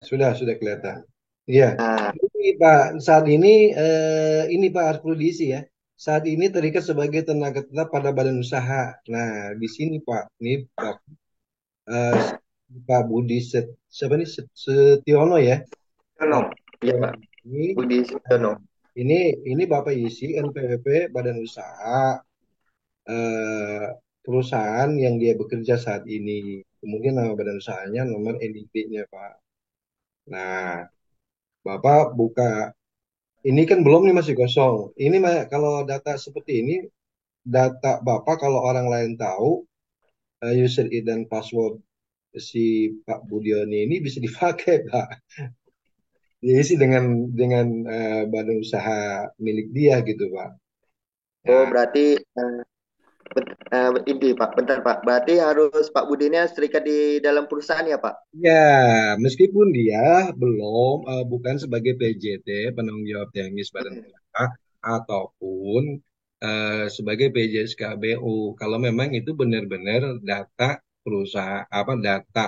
Sudah kelihatan. Iya. Nah, Ini Pak, saat ini Pak harus perlu diisi ya. Saat ini terikat sebagai tenaga tetap pada badan usaha. Nah, di sini Pak, ini Pak, eh, Pak Budi siapa nih? Setiono ya. Yono. Pak Iya Setiono Pak, ini, Budi eh, Setono. ini, ini Bapak isi NPWP badan usaha eh, perusahaan yang dia bekerja saat ini. Kemudian nama badan usahanya, nomor NIP-nya Pak. Nah, Bapak buka. Ini kan belum nih masih kosong. Ini kalau data seperti ini, data Bapak kalau orang lain tahu user ID dan password si Pak Budioni ini bisa dipakai, Pak. Jadi sih dengan badan usaha milik dia gitu, Pak. Oh Ya, berarti ini Pak, bentar Pak. Berarti harus Pak Budi ini harus terikat di dalam perusahaan ya Pak? ya, meskipun dia belum bukan sebagai PJT penanggung jawab teknis badan Hmm. usaha ataupun sebagai PJSKBU. Kalau memang itu benar-benar data perusahaan apa data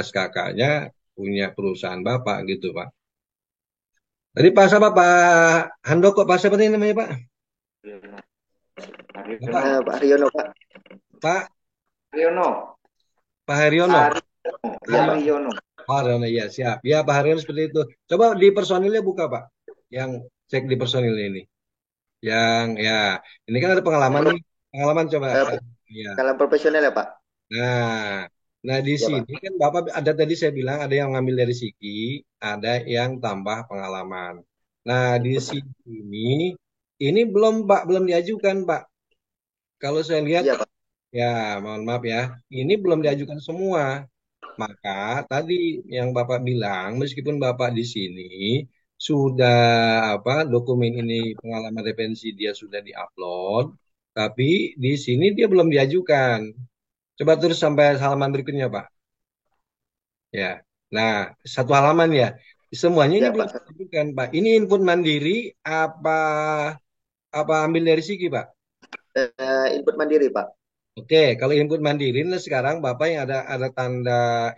SKK-nya punya perusahaan Bapak gitu, Pak. Tadi Pak siapa Pak Handoko Pak siapa ini namanya Pak? Bapak Pak Haryono Pak. Pak Haryono. Pak Haryono. Haryono. Ya Haryono. Haryono. Oh, Haryono, ya siap. Ya Pak Haryono seperti itu. Coba di personilnya buka Pak. Yang cek di personilnya ini. Yang ya, ini kan ada pengalaman nih. Pengalaman coba. Eh, Ya. dalam profesional ya Pak? Nah, nah di Ya sini Pak. kan Bapak ada tadi saya bilang ada yang ngambil dari Siki, ada yang tambah pengalaman. Nah, di sini ini belum Pak, belum diajukan Pak. Kalau saya lihat Iya Pak. ya, mohon maaf ya, ini belum diajukan semua. Maka tadi yang Bapak bilang, meskipun Bapak di sini sudah apa dokumen ini pengalaman referensi dia sudah diupload, tapi di sini dia belum diajukan. Coba terus sampai halaman berikutnya, Pak. Ya. Nah, satu halaman ya. Semuanya ini Ya belum Pak. diajukan, Pak. Ini input mandiri apa apa ambil dari Siki, Pak? Input mandiri Pak. Oke, kalau input mandiri nah sekarang Bapak yang ada tanda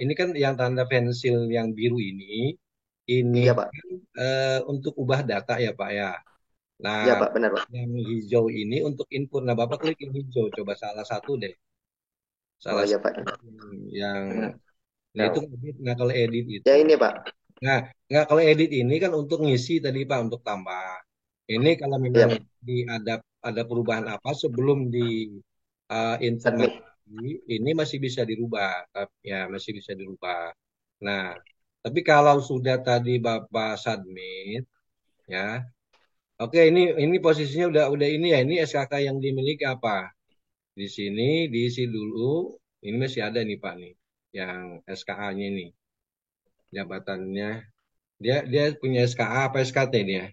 ini kan yang tanda pensil yang biru ini Iya Pak. kan untuk ubah data ya Pak ya. Nah, Iya Pak, benar Pak. yang hijau ini untuk input. Nah, Bapak klik yang hijau, coba salah satu deh. Oh Salah iya satu Pak. yang Hmm. nah itu Tahu. edit. Nah, kalau edit Ya itu. ini Pak. Nah, nggak kalau edit ini kan untuk ngisi tadi Pak untuk tambah. Ini kalau memang Iya Pak. ada perubahan apa sebelum di input Submit. mandiri ini masih bisa dirubah, ya masih bisa dirubah. Nah, tapi kalau sudah tadi Bapak submit, ya, oke ini posisinya udah ini ya ini SKK yang dimiliki apa? Di sini diisi dulu. Ini masih ada nih Pak nih, yang SKA-nya nih jabatannya. Dia punya SKA apa SKT dia?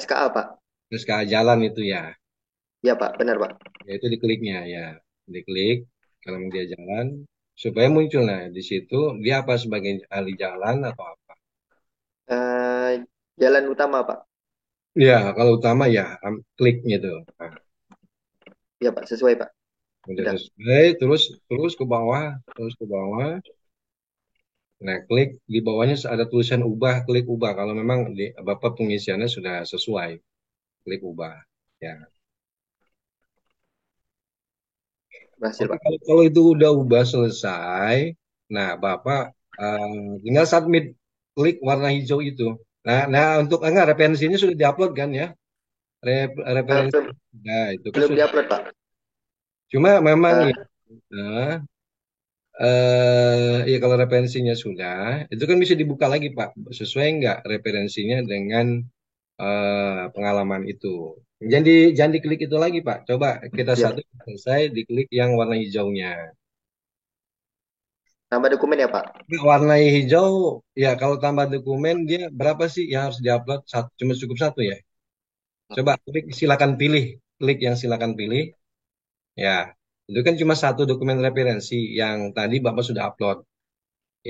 SKA Pak. SKA jalan itu ya. Iya Pak, benar Pak. Ya itu dikliknya ya. Diklik kalau dia jalan supaya muncul nah di situ dia apa sebagai ahli jalan atau apa. Eh, jalan utama Pak. Ya, kalau utama ya klik gitu. Nah, Iya Pak, sesuai Pak. udah Udah. selesai terus terus ke bawah, terus ke bawah. Nah, klik di bawahnya ada tulisan ubah, klik ubah kalau memang Bapak pengisiannya sudah sesuai, klik ubah. Ya. Berhasil Oke, Pak. kalau itu udah ubah selesai, nah Bapak tinggal submit, klik warna hijau itu. Nah untuk enggak referensinya sudah diupload kan ya? Referensi, Belum, nah itu kan belum sudah. diupload Pak. Cuma memang Eh, ya, ya kalau referensinya sudah, itu kan bisa dibuka lagi Pak. Sesuai enggak referensinya dengan pengalaman itu? Jangan diklik itu lagi Pak. Coba kita iya satu Pak. selesai, diklik yang warna hijaunya. Tambah dokumen ya Pak. Warna hijau, ya kalau tambah dokumen dia berapa sih yang harus diupload? Satu, cuma cukup satu ya. Coba klik silakan pilih, klik yang silakan pilih. Ya, itu kan cuma satu dokumen referensi yang tadi Bapak sudah upload.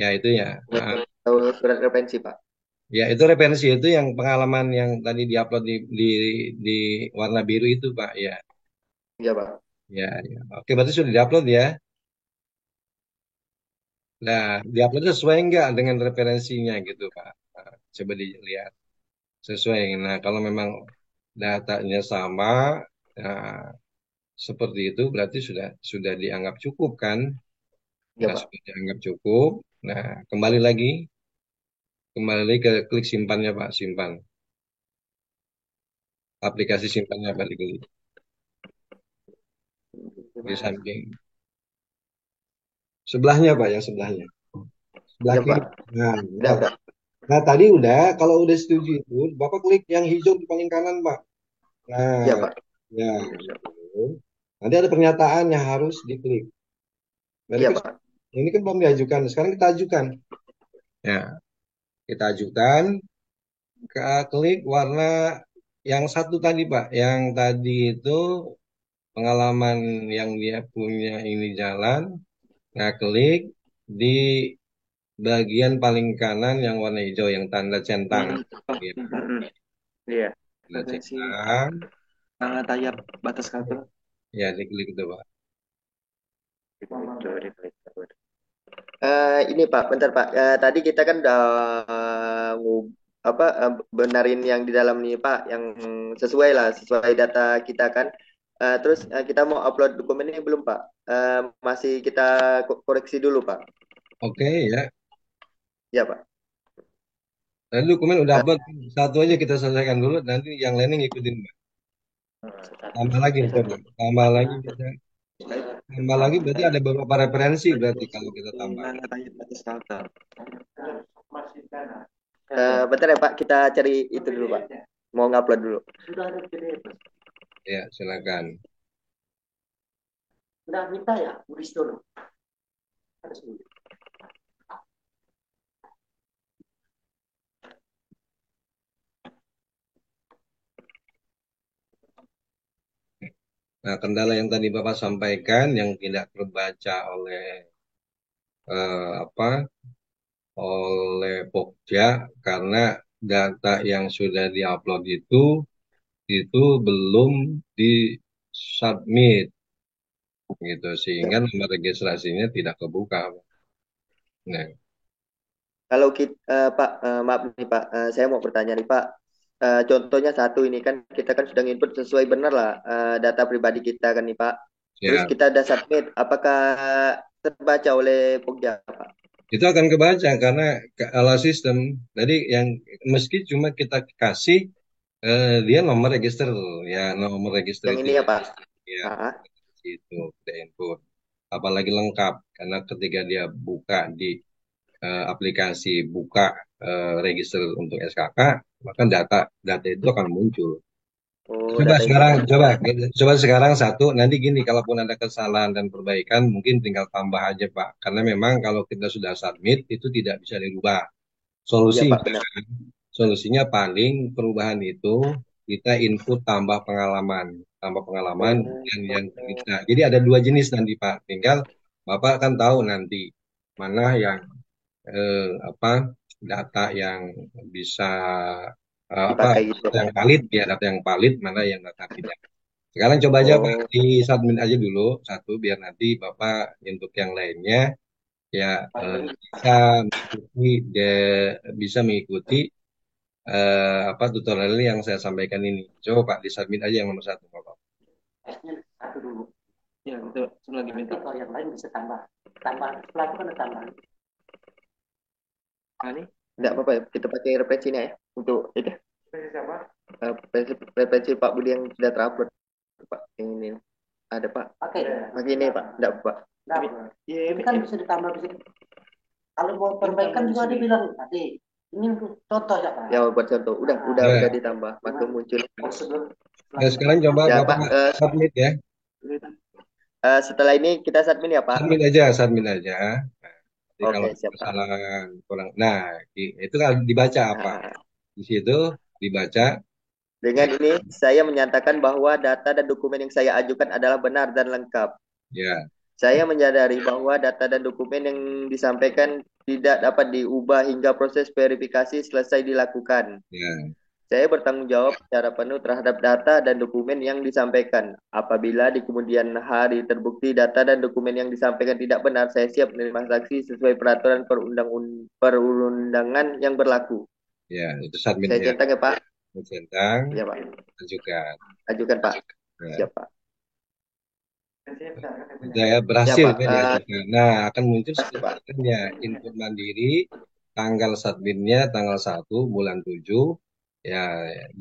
Ya itu ya. Ah, Tahu surat referensi Pak. ya itu referensi itu yang pengalaman yang tadi diupload di warna biru itu Pak. Ya, Iya Pak. ya, ya. Oke, berarti sudah diupload ya. Nah, diupload sesuai nggak dengan referensinya gitu, Pak? Nah, coba dilihat sesuai. Nah, kalau memang datanya sama, nah, seperti itu berarti sudah dianggap cukup kan? Ya Nah, Pak. sudah dianggap cukup. Nah, kembali lagi ke klik simpannya, Pak, simpan. Aplikasi simpannya Pak di samping sebelahnya, Pak, yang sebelahnya. Sebelah Ya kiri. Pak. Nah, Udah, nah, udah. nah, tadi udah, kalau udah setuju itu, Bapak klik yang hijau di paling kanan, Pak. Ya Nah, Pak. ya itu. Nanti ada pernyataan yang harus diklik. Nah, Iya Pak. ini kan belum diajukan. Sekarang kita ajukan. Ya, kita ajukan, klik warna yang satu tadi, Pak. Yang tadi itu pengalaman yang dia punya ini jalan. Nah, klik di bagian paling kanan yang warna hijau, yang tanda centang. Yang Ya, Mm-mm. Iya. tanda referensi centang. sangat tayap batas kata. Ya, diklik itu, Pak. Ini Pak, bentar Pak. Tadi kita kan udah benarin yang di dalam nih Pak, yang sesuai lah, sesuai data kita kan. Terus kita mau upload dokumen ini belum Pak? Masih kita koreksi dulu Pak. Oke, ya. Ya Pak. Tadi dokumen udah Eh, upload. Satu aja kita selesaikan dulu, nanti yang lainnya ngikutin, Pak. Tambah lagi, coba. Tambah lagi bisa. Tambah lagi berarti ada beberapa referensi berarti kalau kita tambah. Sangat tayap batas kata. bentar ya Pak, kita cari itu dulu Pak. Mau ngupload dulu. Ya, silakan. Udah minta ya, tulis dulu. Nah, kendala yang tadi Bapak sampaikan yang tidak terbaca apa oleh Pokja karena data yang sudah diupload itu belum disubmit gitu Ya. sehingga nomor registrasinya tidak kebuka. Nah, Kalau kita, Pak, maaf nih Pak, saya mau bertanya nih Pak. Contohnya satu ini kan kita kan sudah input sesuai benar lah data pribadi kita kan nih Pak. Terus ya kita ada submit, apakah terbaca oleh Pokja Pak? itu akan kebaca karena ala sistem. Jadi yang meski cuma kita kasih dia nomor register ya nomor register Yang itu ini ya Pak. ya Ah, itu kita input. Apalagi lengkap karena ketika dia buka di aplikasi buka register untuk SKK maka data data itu akan muncul. oh Coba data itu sekarang, muncul. coba sekarang satu, nanti gini, kalaupun ada kesalahan dan perbaikan, mungkin tinggal tambah aja, Pak. Karena memang kalau kita sudah submit, itu tidak bisa dirubah. Iya Pak Solusinya, benar. solusinya paling perubahan itu kita input tambah pengalaman Oh, dan yang kita. Jadi ada dua jenis nanti, Pak. Tinggal Bapak akan tahu nanti mana yang apa data yang bisa dipakai gitu ya Pak. yang valid ya data yang valid mana yang data tidak. Sekarang coba aja Pak Oh, di submit aja dulu satu biar nanti Bapak untuk yang lainnya ya bisa mengikuti bisa mengikuti apa tutorial yang saya sampaikan ini. Coba Pak di submit aja yang nomor satu Bapak. satu dulu. Ya, betul. Saya lagi minta. Kalau yang lain bisa tambah. Tambah, setelah itu kan ada tambah. Nah, ini Enggak apa-apa ya, kita pakai referensinya ya. Untuk itu. Referensi Pak Budi yang sudah terupload Pak. Yang ini ada Pak. Pakai. Pakai ini Pak. Enggak Pak. ya, Ini kan bisa ditambah bisa. Kalau mau perbaikan juga dia bilang tadi. Ini untuk contoh ya Pak. Ya buat contoh. Udah Ya, ditambah. Waktu muncul. ya sekarang coba Ya Bapak Pak. submit ya. Setelah ini kita submit ya Pak. Submit aja, submit aja. Jadi kalau Oke ada siap Pak. kesalahan kurang, nah itu kan dibaca apa? Nah, Di situ dibaca dengan ini saya menyatakan bahwa data dan dokumen yang saya ajukan adalah benar dan lengkap. ya, Saya menyadari bahwa data dan dokumen yang disampaikan tidak dapat diubah hingga proses verifikasi selesai dilakukan. ya. Saya bertanggung jawab secara penuh terhadap data dan dokumen yang disampaikan. Apabila di kemudian hari terbukti data dan dokumen yang disampaikan tidak benar, saya siap menerima sanksi sesuai peraturan perundangan yang berlaku. Ya, itu Saya submitnya. centang ya Pak. Centang, Ya Pak. ajukan. Ajukan Pak. Ya. Siap Pak. Saya Ya berhasil Pak. ya diajukan. Nah, akan muncul Kasih seperti Pak. ini ya, input mandiri, tanggal submitnya tanggal 1 bulan 7, ya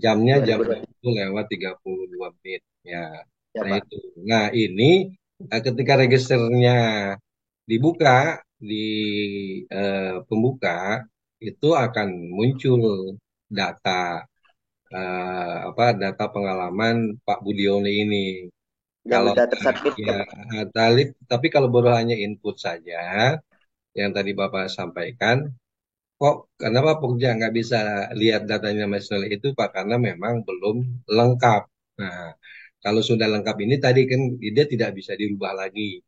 jamnya jam 2020. 1 lewat 32 menit. Ya, Ya nah Pak. itu. Nah ini ketika registernya dibuka di pembuka, itu akan muncul data data pengalaman Pak Budiono ini. Yang Kalau sudah tersubmit ya, ya Pak. tapi kalau baru hanya input saja, yang tadi Bapak sampaikan, kok kenapa Pokja nggak bisa lihat datanya nasional itu Pak? Karena memang belum lengkap. Nah, kalau sudah lengkap ini tadi kan dia tidak bisa dirubah lagi.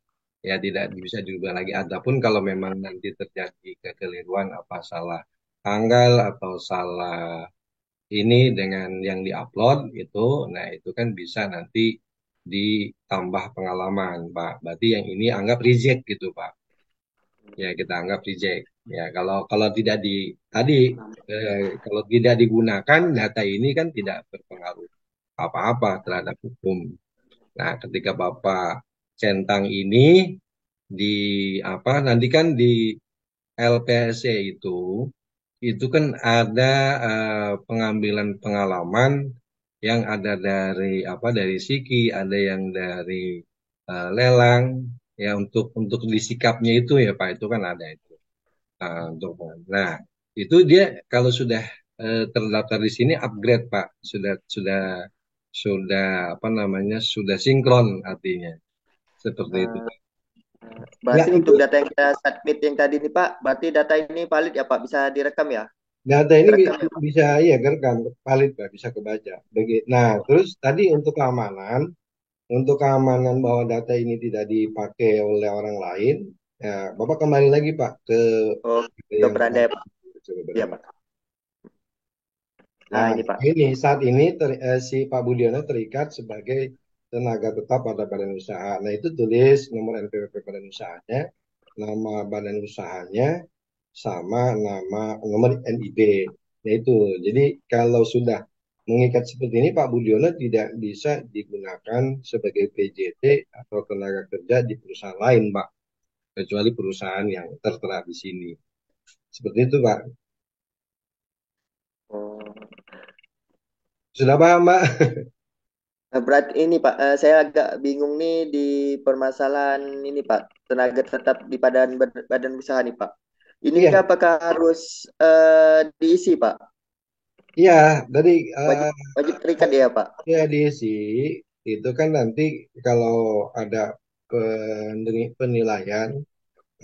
Ya, tidak bisa dirubah lagi. Adapun kalau memang nanti terjadi kekeliruan apa salah tanggal atau salah ini dengan yang diupload itu, nah itu kan bisa nanti ditambah pengalaman, Pak. Berarti yang ini anggap reject gitu, Pak. Ya kita anggap reject. Ya kalau kalau tidak di tadi kalau tidak digunakan data ini kan tidak berpengaruh apa-apa terhadap hukum. Nah, ketika Bapak centang ini di nanti kan di LPSC itu kan ada pengambilan pengalaman yang ada dari Siki, ada yang dari lelang, ya untuk disikapnya itu ya Pak, itu kan ada itu. Nah, itu dia kalau sudah terdaftar di sini upgrade Pak, sudah apa namanya sudah sinkron artinya seperti itu. Eh, Ya Berarti itu untuk data yang kita submit yang tadi nih Pak, berarti data ini valid ya Pak, bisa direkam ya? data ini Terekam ya Pak? bisa ya kan valid Pak, bisa kebaca. Nah, terus tadi untuk keamanan bahwa data ini tidak dipakai oleh orang lain, ya Bapak kembali lagi Pak Oh, ke ke yang beranda ya Pak? Iya beranda. Pak. Nah Nah, ini Pak. ini saat ini si Pak Budiono terikat sebagai tenaga tetap pada badan usaha. Nah, itu tulis nomor NPWP badan usahanya, nama badan usahanya, sama nomor NIB. Nah, itu. Jadi, kalau sudah mengikat seperti ini, Pak Budiono tidak bisa digunakan sebagai PJT atau tenaga kerja di perusahaan lain, Pak. Kecuali perusahaan yang tertera di sini. Seperti itu, Pak. Oh. Sudah paham, Pak? Berarti ini Pak, saya agak bingung nih di permasalahan ini Pak, tenaga tetap di badan usaha nih Pak. Ini Iya, apakah harus diisi Pak? iya. Dari Wajib wajib terikat ya Pak? ya diisi itu kan nanti kalau ada penilaian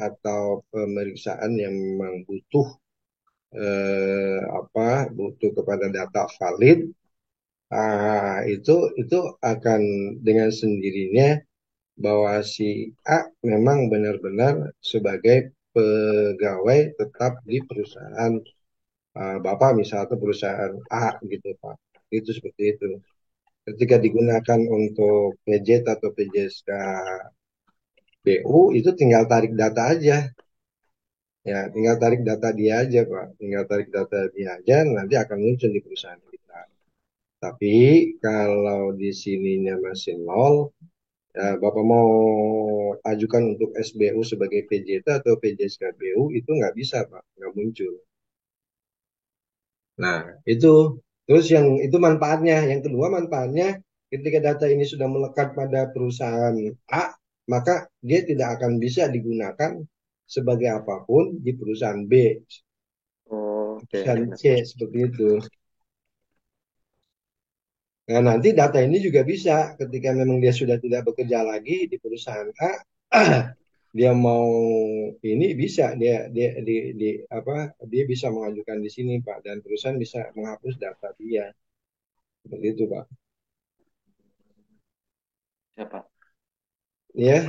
atau pemeriksaan yang memang butuh kepada data valid, itu akan dengan sendirinya bahwa si A memang benar-benar sebagai pegawai tetap di perusahaan Bapak misal atau perusahaan A gitu Pak. Itu seperti itu. Ketika digunakan untuk PJ atau PJSK BU itu tinggal tarik data aja. Ya, tinggal tarik data dia aja, Pak. Tinggal tarik data dia aja, nanti akan muncul di perusahaan kita. Tapi kalau di sininya masih nol, ya, Bapak mau ajukan untuk SBU sebagai PJT atau PJSKBU itu nggak bisa, Pak. Nggak muncul. Nah, itu. Terus yang itu manfaatnya. Yang kedua manfaatnya, ketika data ini sudah melekat pada perusahaan A, maka dia tidak akan bisa digunakan sebagai apapun di perusahaan B, Oh, oke. perusahaan C, seperti itu. Nah, nanti data ini juga bisa ketika memang dia sudah tidak bekerja lagi di perusahaan A, dia mau ini bisa dia bisa mengajukan di sini Pak dan perusahaan bisa menghapus data dia seperti itu Pak. Siapa? Ya,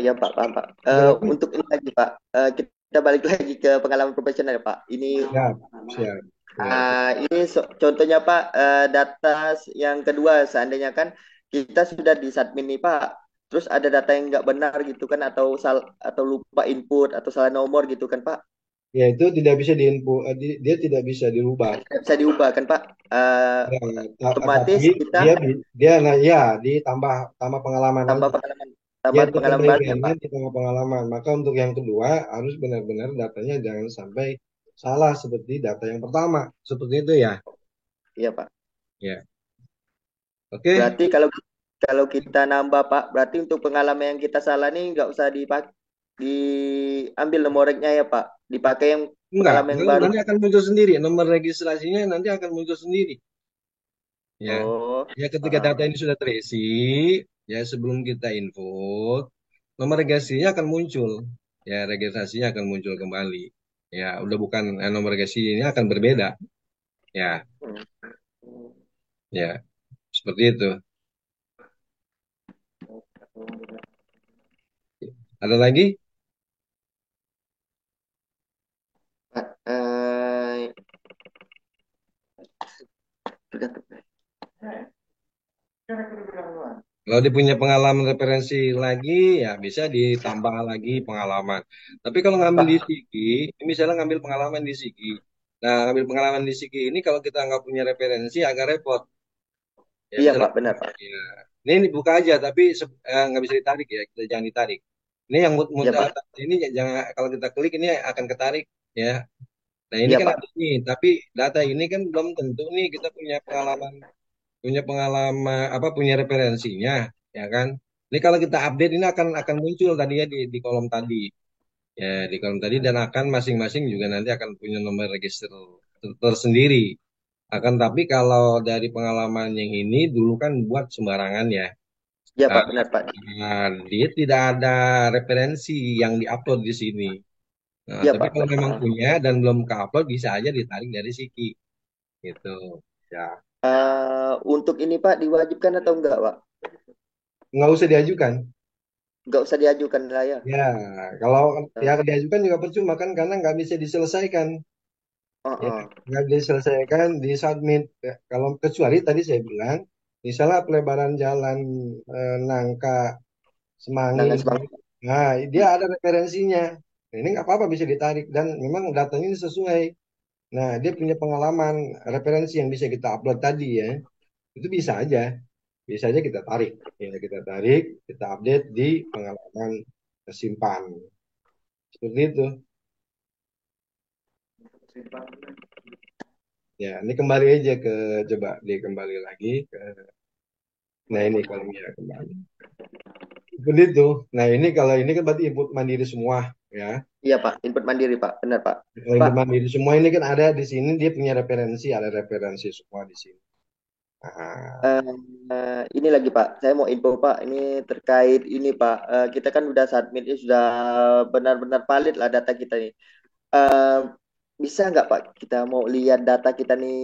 Ya Pak, paham Pak. berarti Untuk ini lagi Pak, kita balik lagi ke pengalaman profesional ya Pak. Ini siap, siap. Ya, Ini contohnya Pak, data yang kedua, seandainya kan kita sudah di submit nih Pak, terus ada data yang nggak benar gitu kan, atau lupa input atau salah nomor gitu kan Pak, ya itu tidak bisa diinput, dia tidak bisa dirubah. tidak bisa diubah kan Pak. Ya, Otomatis tapi kita dia nah, ya ditambah tambah pengalaman tambah aja. pengalaman, Dia tambah itu pengalaman baru ya perbaikannya Pak. ditambah pengalaman. Maka untuk yang kedua harus benar-benar datanya jangan sampai salah seperti data yang pertama. Seperti itu ya. Iya Pak. Ya. Oke. Berarti kalau kalau kita nambah Pak, berarti untuk pengalaman yang kita salah nih nggak usah diambil nomor reknya ya Pak, dipakai yang Enggak, pengalaman yang baru. nanti akan muncul sendiri. Nomor registrasinya nanti akan muncul sendiri. Ya. Oh, Ya ketika data ah, ini sudah terisi, ya sebelum kita input, nomor registrasinya akan muncul. Ya, registrasinya akan muncul kembali. Ya, udah bukan nomor registrasi ini akan berbeda. Ya, hmm. ya, seperti itu. Ada lagi? Pak, Kalau dia punya pengalaman referensi lagi, ya bisa ditambah lagi pengalaman. Tapi kalau ngambil di Pak, Sigi, ini misalnya ngambil pengalaman di Sigi. Nah, ngambil pengalaman di Sigi ini kalau kita nggak punya referensi agak repot. Ya, iya misalnya, Pak, benar Pak, ya, ini buka aja, tapi nggak bisa ditarik ya, kita jangan ditarik. Ini yang iya Pak, ini jangan kalau kita klik ini akan ketarik ya. Nah, ini iya kan Pak, ada nih, tapi data ini kan belum tentu nih kita punya pengalaman apa punya referensinya ya kan. Ini kalau kita update ini akan muncul tadi ya di kolom tadi ya di kolom tadi dan akan masing-masing juga nanti akan punya nomor register tersendiri. Akan tapi kalau dari pengalaman yang ini dulu kan buat sembarangan ya. iya Ah, Pak, benar Pak, dia tidak ada referensi yang diupload di sini. Nah, iya tapi Pak. kalau memang punya dan belum ke-upload bisa aja ditarik dari Siki gitu. Ya, Untuk ini Pak diwajibkan atau enggak Pak? nggak usah diajukan. Nggak usah diajukan lah ya. Ya, kalau ya Eh, diajukan juga percuma kan karena nggak bisa diselesaikan. oh, Ya, oh. nggak bisa diselesaikan di submit. Ya, kalau kecuali tadi saya bilang, misalnya pelebaran jalan Nangka Semanggi, Dengan semangat. nah dia ada referensinya. Nah, ini nggak apa-apa bisa ditarik dan memang datanya ini sesuai. Nah, dia punya pengalaman referensi yang bisa kita upload tadi ya. Itu bisa aja kita tarik. Ya, kita tarik, kita update di pengalaman simpan. Seperti itu. Ya, ini kembali aja coba dia kembali lagi ke, nah ini kolomnya kembali. Seperti itu. Nah, ini kalau ini kan berarti input mandiri semua, ya. Iya Pak, input mandiri Pak, benar Pak. Kalau Pak, input mandiri semua ini kan ada di sini dia punya referensi, ada referensi semua di sini. Nah, ini lagi Pak, saya mau info Pak, ini terkait ini Pak. Kita kan udah submit, ini sudah benar-benar valid lah data kita nih. Eh, Bisa nggak Pak, kita mau lihat data kita nih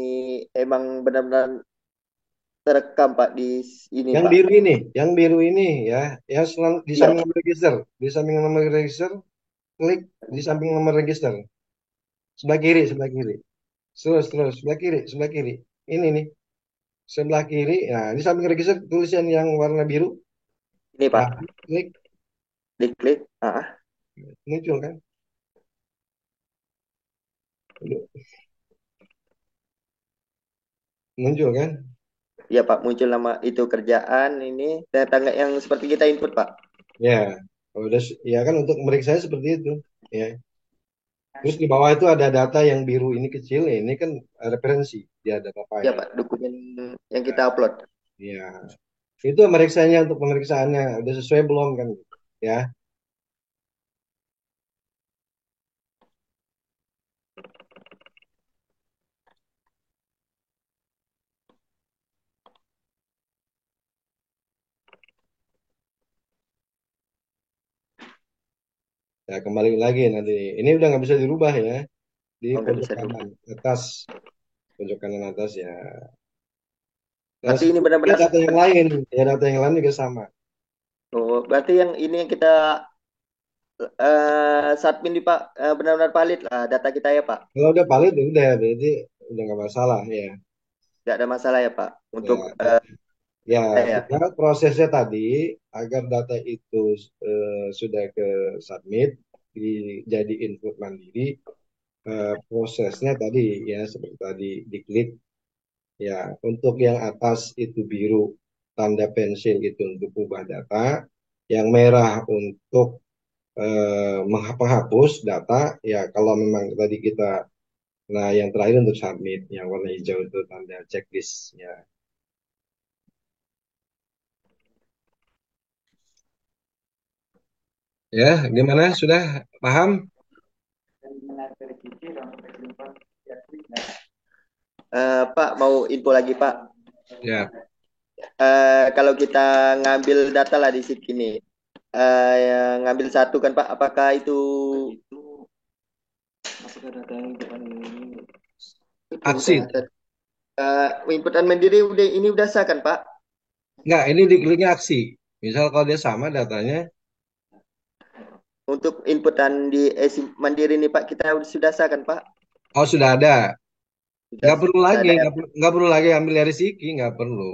emang benar-benar terekam Pak di ini Pak. yang biru ini ya, ya di Iya, samping nomor register, di samping nomor register, klik di samping nomor register, sebelah kiri, terus terus sebelah kiri. Ini nih, sebelah kiri. Nah, di samping register tulisan yang warna biru. ini Nah, Pak, klik diklik. Ah, muncul kan? Muncul kan? iya Pak, muncul nama itu kerjaan ini dan tangga yang seperti kita input Pak. Ya, kalau udah ya kan untuk meriksa seperti itu. Ya. Terus di bawah itu ada data yang biru ini kecil, ya, ini kan referensi, dia data Iya file. Pak, dokumen yang kita Nah, upload. ya, itu meriksanya untuk pemeriksaannya udah sesuai belum kan? Ya, ya kembali lagi nanti. Ini udah nggak bisa dirubah ya di Oh, nggak pojok bisa dulu. kanan atas, pojok kanan atas ya. Nah, Berarti ini seterusnya benar-benar, data yang lain, ya data yang lain juga sama. oh, berarti yang ini yang kita submit di Pak, benar-benar valid lah data kita ya Pak. Kalau udah valid ya udah berarti udah nggak masalah ya. Tidak ada masalah ya Pak untuk Ya, ya, saya. tinggal prosesnya tadi agar data itu sudah ke submit jadi input mandiri. Prosesnya tadi ya seperti tadi diklik ya untuk yang atas itu biru tanda pensil itu untuk ubah data, yang merah untuk menghapus data ya kalau memang tadi kita. Nah, yang terakhir untuk submit, yang warna hijau itu tanda checklist ya. Ya, gimana? Sudah paham? Pak mau info lagi Pak. Ya, Kalau kita ngambil data lah di sini, ngambil satu kan Pak, apakah itu Itu masuk ke data yang bukan ini. aksi. udah inputan mandiri udah ini udah sah kan Pak? Enggak, ini dikliknya aksi. Misal kalau dia sama datanya, Untuk inputan di mandiri nih Pak, kita sudah sah kan Pak? oh sudah ada. Sudah, Nggak perlu sudah lagi, ada ya. nggak perlu lagi ambil dari Siki, nggak perlu.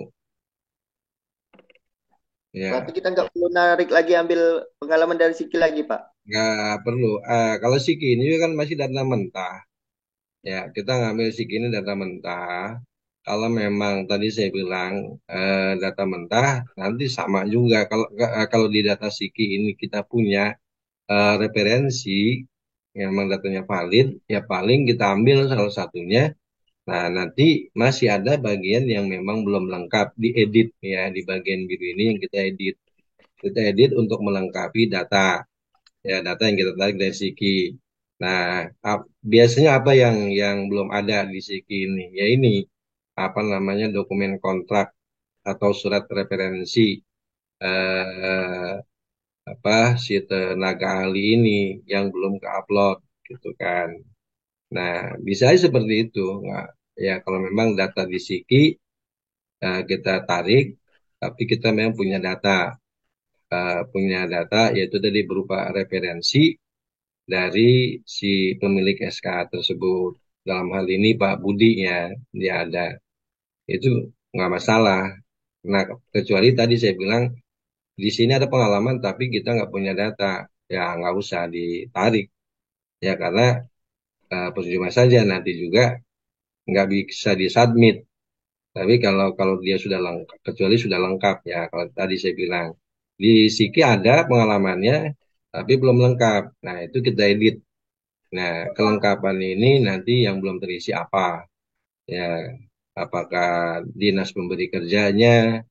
Berarti Ya, kita nggak perlu narik lagi ambil pengalaman dari Siki lagi Pak. nggak perlu. Kalau Siki ini kan masih data mentah. Ya, kita ngambil Siki ini data mentah. Kalau memang tadi saya bilang data mentah, nanti sama juga. Kalau di data Siki ini kita punya referensi yang memang datanya valid, ya paling kita ambil salah satunya. Nah, nanti masih ada bagian yang memang belum lengkap diedit ya di bagian biru ini yang kita edit. Kita edit untuk melengkapi data ya data yang kita tarik dari Siki. Nah, biasanya apa yang belum ada di Siki ini? Ya ini apa namanya dokumen kontrak atau surat referensi eh, apa si tenaga ahli ini yang belum ke-upload gitu kan. Nah, bisa aja seperti itu. Nggak, ya kalau memang data di Siki kita tarik, tapi kita memang punya data yaitu tadi berupa referensi dari si pemilik SK tersebut. Dalam hal ini Pak Budi ya, dia ada. Itu nggak masalah. Nah, kecuali tadi saya bilang di sini ada pengalaman tapi kita nggak punya data, ya nggak usah ditarik. Ya karena percuma saja nanti juga nggak bisa disubmit. Tapi kalau kalau dia sudah lengkap, kecuali sudah lengkap ya. Kalau tadi saya bilang di Siki ada pengalamannya, tapi belum lengkap. Nah itu kita edit. Nah kelengkapan ini nanti yang belum terisi apa? Ya apakah dinas pemberi kerjanya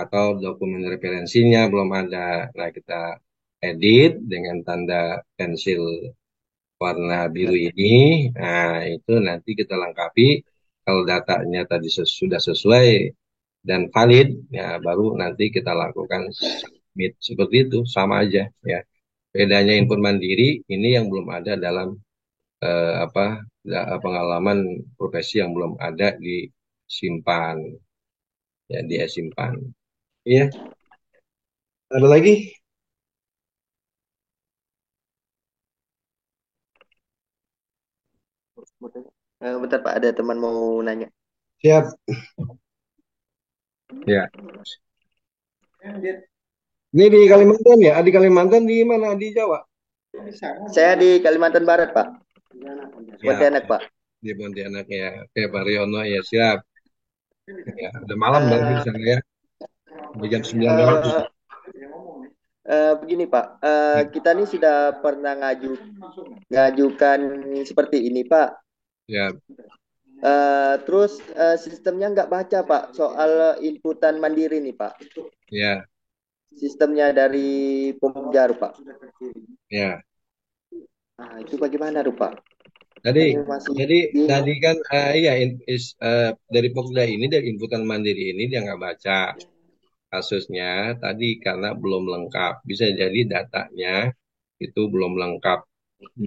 atau dokumen referensinya belum ada. Nah kita edit dengan tanda pensil warna biru ini. Nah, itu nanti kita lengkapi. Kalau datanya tadi sudah sesuai dan valid, ya baru nanti kita lakukan submit. Seperti itu, sama aja ya. Bedanya input mandiri ini yang belum ada dalam apa pengalaman profesi yang belum ada disimpan ya dia simpan. Iya, ada lagi? Bentar Pak, ada teman mau nanya. Siap. Ya. Ini di Kalimantan ya? Di Kalimantan di mana? Di Jawa? Saya di Kalimantan Barat Pak, Ya, Pontianak Pak. di Pontianak ya. Oke, Pak Riono ya siap. Ya, udah malam berarti di Eh, sana ya. Udah jam 9 lewat. eh, Begini Pak, kita nih sudah pernah ngajukan seperti ini Pak. Ya, Terus sistemnya nggak baca Pak soal inputan mandiri nih Pak. ya, Sistemnya dari Pomjar Pak. ya. Nah, itu bagaimana tuh Pak? Tadi, Kami masih jadi tadi bingung. kan iya dari Pokda ini dari inputan mandiri ini dia nggak baca kasusnya tadi karena belum lengkap. Bisa jadi datanya itu belum lengkap,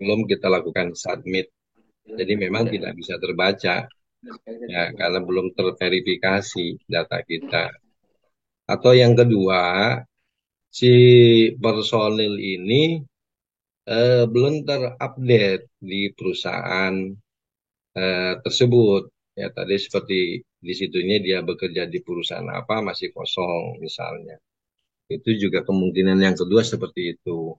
belum kita lakukan submit. Jadi memang tidak bisa terbaca ya karena belum terverifikasi data kita. Atau yang kedua, si personil ini belum terupdate di perusahaan tersebut. Ya tadi seperti di situnya dia bekerja di perusahaan apa masih kosong misalnya. Itu juga kemungkinan yang kedua seperti itu.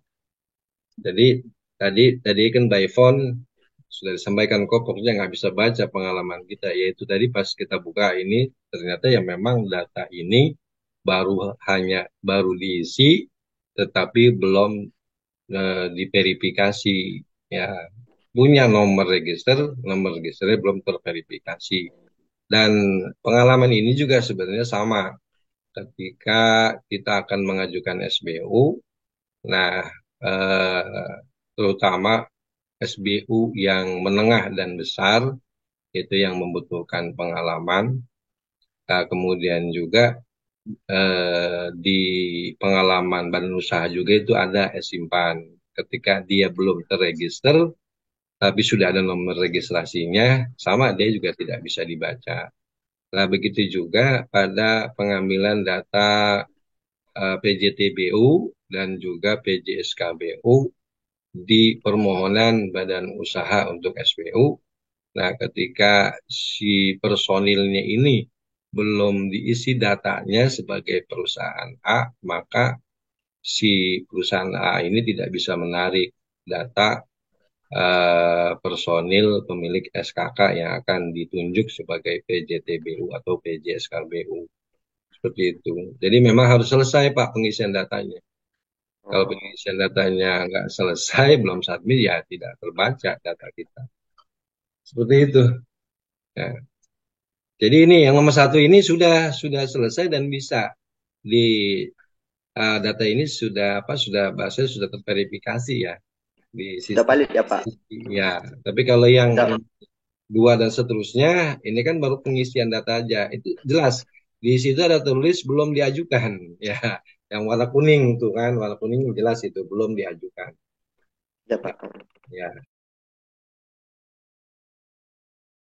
Jadi tadi kan by phone sudah disampaikan kok pokoknya nggak bisa baca pengalaman kita. Yaitu tadi pas kita buka ini ternyata ya memang data ini baru diisi tetapi belum diverifikasi ya punya nomor registernya belum terverifikasi dan pengalaman ini juga sebenarnya sama ketika kita akan mengajukan SBU. Nah, terutama SBU yang menengah dan besar itu yang membutuhkan pengalaman. Kemudian juga di pengalaman badan usaha juga itu ada simpan. Ketika dia belum terregister, tapi sudah ada nomor registrasinya, sama dia juga tidak bisa dibaca. Nah, begitu juga pada pengambilan data PJTBU dan juga PJSKBU di permohonan badan usaha untuk SBU. Nah, ketika si personilnya ini belum diisi datanya sebagai perusahaan A, maka si perusahaan A ini tidak bisa menarik data personil pemilik SKK yang akan ditunjuk sebagai PJTBU atau PJSKBU. Seperti itu. Jadi memang harus selesai Pak pengisian datanya. Kalau Oh, pengisian datanya nggak selesai, belum submit, ya tidak terbaca data kita. Seperti itu. Ya. Jadi ini yang nomor satu ini sudah selesai dan bisa di data ini sudah bahasa sudah terverifikasi ya di sudah sistem. valid ya Pak? Ya, tapi kalau yang Sudah. dua dan seterusnya ini kan baru pengisian data aja. Itu jelas di situ ada tulis belum diajukan ya. Yang warna kuning tuh kan, warna kuning jelas itu belum diajukan. Ya Pak. Ya.